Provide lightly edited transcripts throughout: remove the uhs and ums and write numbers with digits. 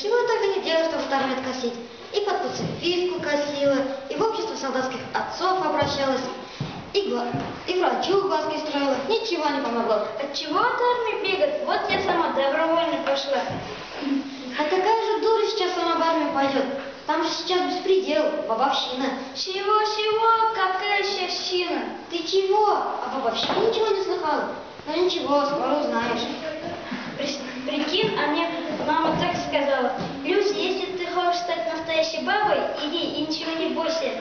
чего я только не делала, чтобы стармет косить. И под пацифистку косила, и в общество солдатских отцов обращалась, и врачу глазки строила. Ничего не помогло. От чего от армии бегать? Вот я сама добровольно пошла. А какая же дура сейчас сама в армию пойдет? Там же сейчас беспредел, бабовщина. Чего? Какая щащина? Ты чего? А бабовщине ничего не слыхала? Ну ничего, скоро узнаешь. Прикинь, а мне мама так сказала: Люся, если ты хочешь стать настоящей бабой, иди и ничего не бойся.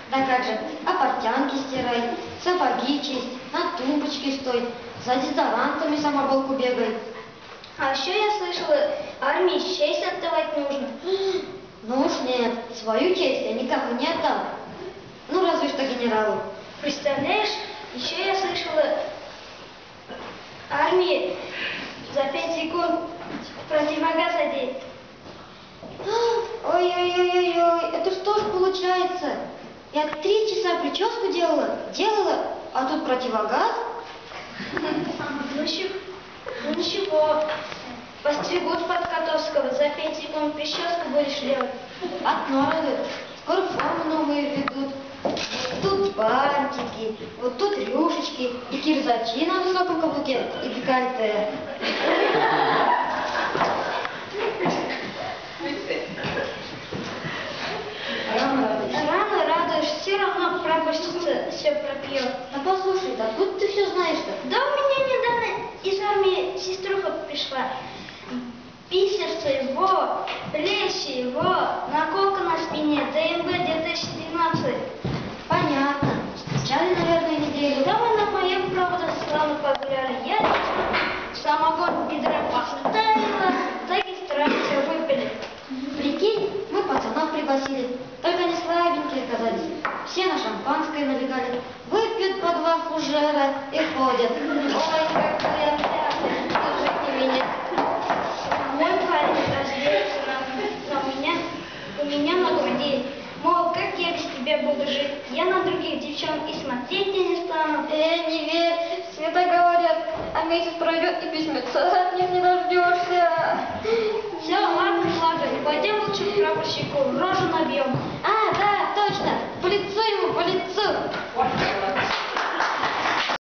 Да как же, а портянки стирай, сапоги чисть, на тумбочке стой, за дезодорантами самоболку бегай. А еще я слышала, армии честь отдавать нужно. Ну уж нет, свою честь я никому не отдам. Ну разве что генералу. Представляешь, еще я слышала, армии за 5 секунд противогаз одеть. Ой-ой-ой-ой, это что ж получается? Я 3 часа прическу делала, а тут противогаз? Ну ничего, постригут под Котовского, за 5 секунд прическу будешь делать. От народа, скоро форму новые ведут. Тут бантики, вот тут рюшечки, и кирзачи на высоком каблуке, и декольте. Рано радуешься, все равно прапорщица все пропьет. А послушай, откуда ты все знаешь-то? Да у меня недавно из армии сеструха пришла. Бисерство его, плечи его, наколка на спине, ДМБ 2012. Понятно. Встречали, наверное, неделю. Да мы на моем проводе славно погуляли. Я самогон бедра поставила, так и страницы выпили. Прикинь, мы пацанов пригласили, только они слабенькие оказались. Все на шампанское налегали, выпьют по 2 фужера и ходят. Ой, какой я пьяная, держите меня. Мой парень раздеется у меня на груди. Мол, как я без тебя буду жить? Я на других девчонок и смотреть я не стану. Не верь, все так говорят, а месяц пройдет и письмеца от них не дождешься. Все, ладно, пойдем лучше к прапорщику, рожу набьем. А, да, точно, по лицу ему, по лицу.